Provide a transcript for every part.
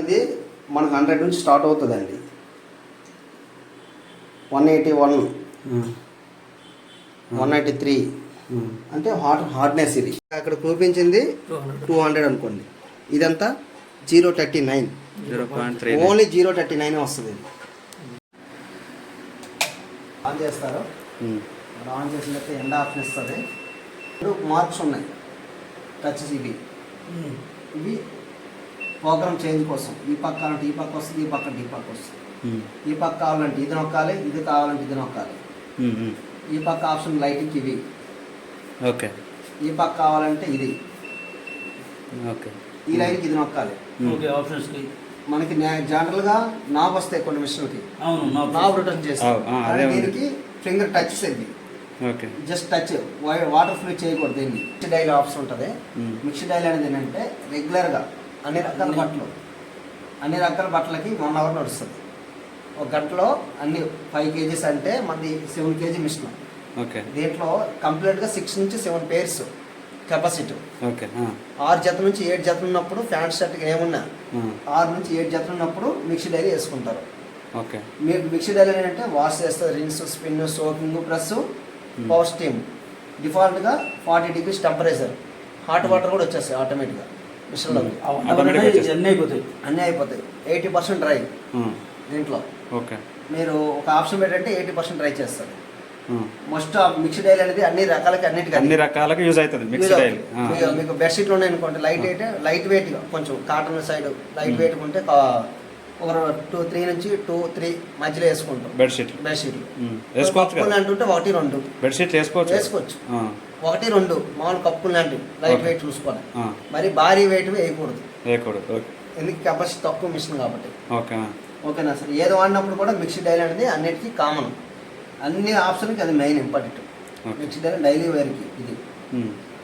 ఇది మనకు 100 నుంచి స్టార్ట్ అవుతుందండి. 181, 193 అంటే హార్డ్నెస్. ఇది అక్కడ చూపించింది 200 అనుకోండి. ఇదంతా 039, ఓన్లీ 039 వస్తుంది. ఆన్ చేస్తారు, ఆన్ చేసిన తర్వాత ఎండ్ ఆప్షన్ ఇస్తుంది. 2 మార్క్స్ ఉన్నాయి టచెస్. ఇవి ప్రోగ్రామ్ చేంజ్ కోసం. ఈ పక్క కావాలంటే ఈ పక్క వస్తుంది, ఈ పక్క ఈ పక్క వస్తుంది. ఈ పక్క కావాలంటే ఇది నొక్కాలి, ఇది కావాలంటే ఇది నొక్కాలి. ఈ పక్క ఆప్షన్ లైటింగ్ ఇవి. ఓకే. ఈ పక్క కావాలంటే ఇది. ఓకే. ఈ లైన్కి ఇది నొక్కాలి. ఓకే. ఆప్షన్స్కి మనకి జనరల్గా నాబ్ వస్తాయి కొన్ని మిషన్కి. నాబ్ రొటేషన్ చేస్తాం. దీనికి ఫింగర్ టచ్ ఇది. Okay. Just touch, water flow చేయకూడదు. దీన్ని మిక్స్ డైల్ ఆప్షన్ ఉంటుంది. మిక్స్ డైల్ అనేది ఏంటంటే రెగ్యులర్గా అన్ని రకాల బట్టలకి 1 అవర్ నడుస్తుంది. ఒక గంటలో అన్ని 5 kgs అంటే మనది 7 kg మిషన్. ఓకే. దీంట్లో కంప్లీట్గా 6 నుంచి 7 పేర్స్ కెపాసిటీ. ఓకే. 6 జతల నుంచి 7 జతలు ఉన్నప్పుడు ప్యాంట్ షర్ట్కి ఏమున్నా 6 నుంచి 7 జతలు ఉన్నప్పుడు మిక్సీ డైలీ వేసుకుంటారు. ఓకే. మీకు మిక్సీ డైలీ ఏంటంటే వాష్ చేస్తారు, rinse, spin, soaking plus power steam. డిఫాల్ట్గా 40 degrees టెంపరేచర్. హాట్ వాటర్ కూడా వచ్చేస్తాయి ఆటోమేటిక్గా మిషన్లో. అన్నీ అయిపోతాయి. 80% డ్రై దీంట్లో. ఓకే. మీరు ఒక ఆప్షన్ పెట్టంటే 80% డ్రై చేస్తారు. మస్ట్ మిక్స్డ్ డైల్ అనేది అన్ని రకాలకి యూజ్ అవుతుంది. మిక్స్డ్ డైల్ మీకు బెడ్షీట్లు ఉన్నాయి అనుకోండి, లైట్ వెయిట్గా కొంచెం కాటన్ సైడ్ లైట్ వెయిట్ ఉంటే ఒక 2-3 నుంచి 2-3 మధ్యలో వేసుకుంటాం. బెడ్షీట్లు కప్పులు అంటుంటే 1-2 బెడ్షీట్లు వేసుకోవచ్చు. 1-2 మామూలు కప్పులు లాంటివి లైట్ వెయిట్ చూసుకోవాలి. మరి భారీ వెయిట్ వేయకూడదు. ఎందుకు కెపాసిటీ తక్కువ మిషన్ కాబట్టి. ఓకేనా సార్. ఏదో వాడినప్పుడు కూడా మిక్సీ డైల్ అనేది అన్నిటికీ కామన్. అన్ని ఆప్షన్కి అది main important. Mixie dial daily వేర్కి ఇది.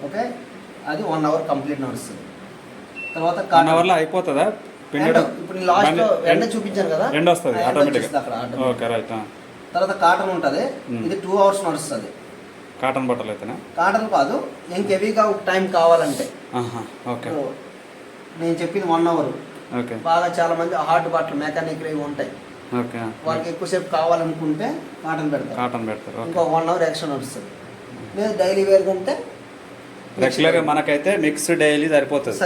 ఓకే. అది 1 అవర్ కంప్లీట్ నడుస్తుంది. తర్వాత 1 అవర్లో అయిపోతుందా? ఇప్పుడు లాస్ట్ ఎండ చూపించాను కదా, ఎండ వస్తుంది ఆటోమేటిక్గా. తర్వాత కాటన్ ఉంటుంది. ఇది 2 hours నడుస్తుంది. కాటన్ బట్టలు అయితేనా? కాటన్ కాదు, ఇంక హెవీగా టైం కావాలంటే. ఓకే. నేను చెప్పింది 1 hour. ఓకే. బాగా చాలా మంది హార్డ్ బట్టలు మెకానికల్ ఇవి ఉంటాయి. ఓకే. వాళ్ళకి ఎక్కువసేపు కావాలనుకుంటే కాటన్ పెడతారు. ఇంకో 1 hour ఎక్స్ట్రా నడుస్తుంది. లేదు డైలీ వేర్ కంటే రెగ్యులర్గా మనకైతే మిక్స్ డైలీ సరిపోతుంది.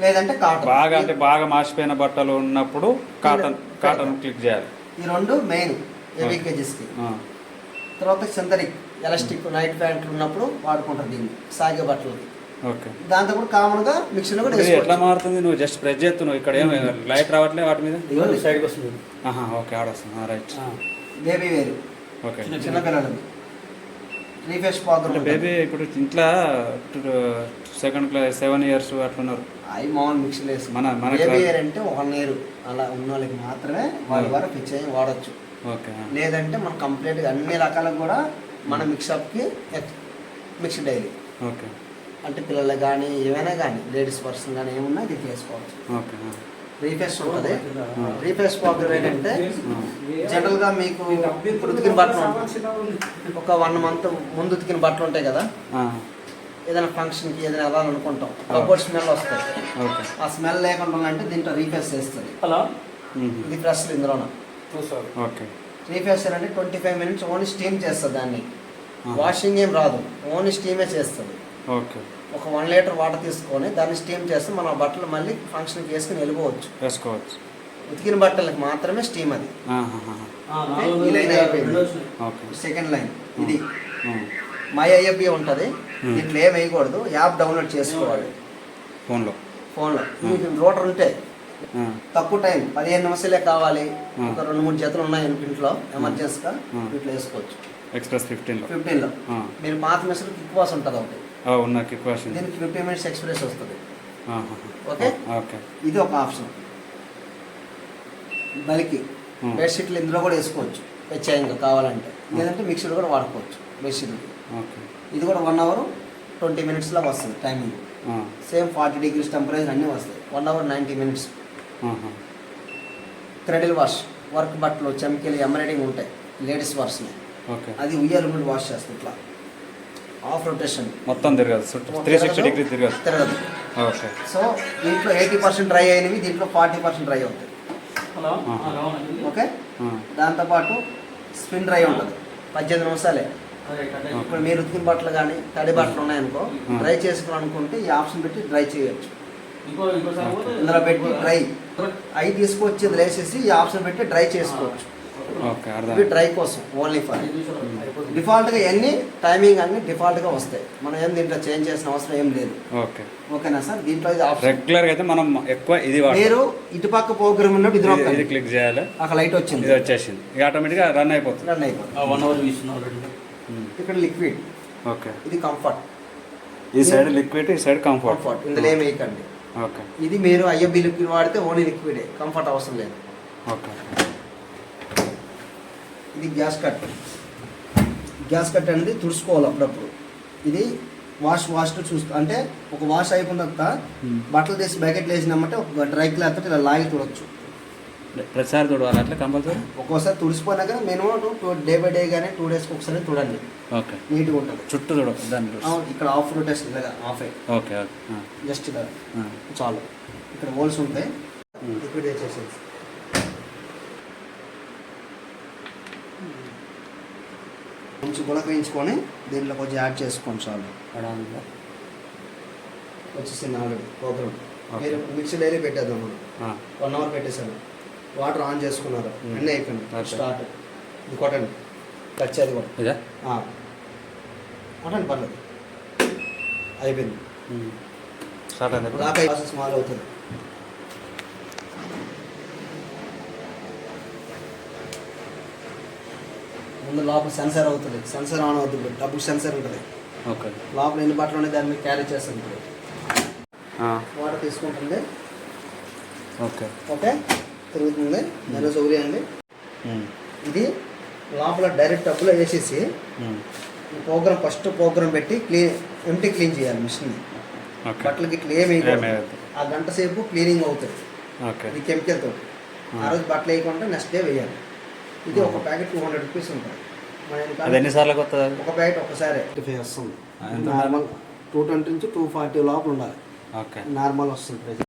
లేదంటే కాటన్. బాగా మాసిపోయిన బట్టలు ఉన్నప్పుడు కాటన్ క్లిక్ చేయాలి. ఈ 2 మెయిన్ హెవీ కేజెస్కి. తర్వాత సింథటిక్ ఎలాస్టిక్ నైట్ ప్యాంట్లు ఉన్నప్పుడు వాడుకుంటారు దీన్ని సాగే బట్టలకి. ఓకే. దాంతో కూడా కామన్గా మిక్సీలో కూడా ఎట్లా మారుతుంది? నువ్వు జస్ట్ ప్రెస్ చేస్తున్నావు, ఇక్కడ ఏమి లైట్ రావట్లేదు వాటి మీద. సైడ్కి వస్తుంది. ఓకే. ఆడొస్తుంది. రైట్. బేబీ వేరు. ఓకే. చిన్నపిల్లలది 3 phase పాత్ర. బేబీ ఇప్పుడు ఇంట్లో 2nd class 7 years అట్లున్నారు. అవి మామూలు మిక్సీలో వేసి బేబీ వేర్ అంటే 1 year అలా ఉన్న వాళ్ళకి మాత్రమే వాళ్ళ ద్వారా ఫిక్స్ అయ్యి వాడచ్చు. ఓకే. లేదంటే మనం కంప్లీట్గా అన్ని రకాలకు కూడా మన మిక్సప్కి మిక్స్డ్ డైలీ. ఓకే. అంటే పిల్లలకు కానీ ఏమైనా కానీ లేడీస్ పర్సన్ కానీ ఏమున్నా ఇది చేసుకోవచ్చు. ఓకే. 3 phase ఉంటుంది. 3 phase పాత్ర ఏంటంటే జనరల్గా మీకు ఇప్పుడు ఉతికిన బట్టలు ఒక 1 month ముందు ఉతికిన బట్టలు ఉంటాయి కదా, ఏదైనా ఫంక్షన్కి ఏదైనా వెళ్ళాలనుకుంటాం, కబోర్డ్ స్మెల్ వస్తుంది. ఆ స్మెల్ లేకుండా అంటే దీంట్లో రీఫేస్ చేస్తుంది. ఇది ఫ్రెష్ ఇందులోన. ఓకే. 3 phase అంటే 25 minutes ఓన్లీ స్టీమ్ చేస్తుంది. దాన్ని వాషింగ్ ఏం రాదు, ఓన్లీ స్టీమే చేస్తుంది. ఓకే. ఒక 1 liter వాటర్ తీసుకొని దాన్ని స్టీమ్ చేస్తే మన బట్టలు మళ్ళీ ఫంక్షన్కి వేసుకుని వేసుకోవచ్చు. ఉతికిన బట్టలకు మాత్రమే స్టీమ్ అది. ఈ లైన్ అయిపోయింది. సెకండ్ లైన్ ఇది మై ఐఎఫ్బి ఉంటుంది. దీంట్లో ఏం వేయకూడదు, యాప్ డౌన్లోడ్ చేసుకోవాలి ఫోన్లో. మీకు రోటర్ ఉంటే తక్కువ టైం 15 నిమిషాలే కావాలి, ఒక 2-3 జతలు ఉన్నాయి ఇంట్లో ఎమర్జెన్సీగా వీటిలో వేసుకోవచ్చు. ఎక్స్ప్రెస్ 15లో మీరు పాత మిషన్ కిక్ వాష్ ఉంటుంది ఒకటి. దీనికి 50 minutes ఎక్స్ప్రెస్ వస్తుంది. ఓకే. ఇది ఒక ఆప్షన్. బలికి బెడ్షీట్లు ఇందులో కూడా వేసుకోవచ్చు వెచ్చాయంగా కావాలంటే, లేదంటే మిక్సీలో కూడా వాడుకోవచ్చు బెడ్షీట్లు. ఇది కూడా 1 hour 20 minutesలో వస్తుంది టైమింగ్. సేమ్ 40 degrees టెంపరేచర్ అన్నీ వస్తాయి. 1 hour 90 minutes. థ్రెడిల్ వాష్ వర్క్ బట్టలు చెమ్కీలు ఎంబ్రాయిడింగ్ ఉంటాయి లేడీస్ వాష్ని. అది ఉయ్యాల మీద వాష్ చేస్తుంది. ఇట్లా ఆఫ్ రొటేషన్ మొత్తం తిరగదు, 360 degrees తిరగదు. ఓకే. సో దీంట్లో 80% డ్రై అయినవి, దీంట్లో 40% డ్రై అవుతాయి. హలో ఆ. ఓకే, దాంతోపాటు స్పిన్ డ్రై ఉంటుంది 18 నిమిషాలే. ఇప్పుడు మీరు ఉతికిన బట్టలు కానీ తడి బట్టలు ఉన్నాయనుకో, డ్రై చేసుకోవాలనుకుంటే ఈ ఆప్షన్ పెట్టి డ్రై చేయొచ్చు. ఇందులో పెట్టి డ్రై అవి తీసుకొచ్చి వేసేసి ఈ ఆప్షన్ పెట్టి డ్రై చేసుకోవచ్చు. ఓకే, అర్థం. ఇవి డ్రై కోసం ఓన్లీ ఫర్. డిఫాల్ట్గా ఎన్ని టైమింగ్ అన్ని డిఫాల్ట్గా వస్తాయి, మనం ఏం దీంట్లో చేంజ్ చేసిన అవసరం ఏం లేదు. ఓకే, ఓకేనా సార్? దీంట్లో ఇది ఆప్షన్. రెగ్యులర్గా అయితే మనం ఎక్కువ ఇది వాడతాం. మీరు ఇటుపక్క ప్రోగ్రామ్ ఉన్నప్పుడు ఇది ఇది నొక్కండి. క్లిక్ చేయాలి, అక్కడ లైట్ వచ్చింది, ఇది వచ్చేసింది, ఇక ఆటోమేటిక్గా రన్ అయిపోతుంది. రన్ అయిపోతుంది. 1 అవర్ ఇస్తున్నారు. ఇక్కడ లిక్విడ్, ఓకే. ఇది కంఫర్ట్. ఈ సైడ్ లిక్విడ్, ఈ సైడ్ కంఫర్ట్. కంఫర్ట్ ఇందులో ఏమి వేయకండి. ఓకే, ఇది మీరు ఐఎఫ్బి లిక్విడ్ వాడితే ఓన్లీ లిక్విడే, కంఫర్ట్ అవసరం లేదు. ఓకే. ఇది గ్యాస్ కట్. గ్యాస్ కట్ అనేది తుడుచుకోవాలి అప్పుడప్పుడు. ఇది వాష్ చూస్తూ అంటే ఒక వాష్ అయిపోయిన తర్వాత బట్టలు తీసి బకెట్లు వేసినామంటే ఒక డ్రై క్లాత్ తోటి ఇలా లాగి తుడవచ్చు. ప్రతిసారి తుడవాలి అట్లా కంపల్సరీ? ఒక్కోసారి తుడిసిపోయినాక మినిమం డే బై డే కానీ 2 డేస్కి ఒకసారి తుడండి, ఓకే. నీట్గా ఉంటుంది. చుట్టూ తుడ దాన్ని. ఇక్కడ ఆఫ్ రొటేషన్ ఇలాగా ఆఫ్ అయ్యి ఓకే, ఓకే. జస్ట్ ఇలా చాలు. ఇక్కడ హోల్స్ ఉంటాయి, లిక్విడ్ వేసేసేసి కొంచెం గులకరించుకొని దీంట్లో కొంచెం యాడ్ చేసుకోండి చాలు. వచ్చేసింది ఆల్రెడీ ప్రోగ్రామ్. మీరు మిక్సీ డైరీ పెట్టేద్దాం మనం. 1 అవర్ పెట్టేశాను, వాటర్ ఆన్ చేసుకున్నారు, అన్నీ అయిపోయింది. స్టార్ట్. ఇది కొట్టండి, టచ్ అది కూడా ఇదా కొట్టండి, పర్లేదు. అయిపోయింది. స్టార్ట్ అయింది. దాకా ప్రాసెస్ స్మాల్ అవుతుంది. ముందు లోపల సెన్సర్ అవుతుంది, సెన్సర్ ఆన్ అవుతుంది, డబుల్ సెన్సర్ ఉంటుంది. ఓకే. లోపల ఎన్ని బట్టలు ఉన్నాయి దాన్ని మీరు క్యారీ చేస్తుంది. వాటర్ తీసుకుంటుంది. ఓకే, ఓకే, తిరుగుతుంది. నెల సౌర్యండి. ఇది లోపల డైరెక్ట్ టబ్బులో వేసేసి ఈ ఫస్ట్ ప్రోగ్రామ్ పెట్టి ఎంటీ క్లీన్ చేయాలి మిషన్. బట్టలకి ఇట్లా ఏమి ఆ గంట సేపు క్లీనింగ్ అవుతుంది. ఇది కెమికల్ తోటి. ఆ రోజు బట్టలు వేయకుండా నెక్స్ట్ డే వేయాలి. ఇది ఒక ప్యాకెట్ 200 రూపీస్ ఉంటుంది. ఎన్నిసార్లు వస్తుంది? ఒక ప్యాకెట్ ఒకసారి వస్తుంది. నార్మల్ 220 నుంచి 240 లోపల ఉండాలి. ఓకే, నార్మల్ వస్తుంది.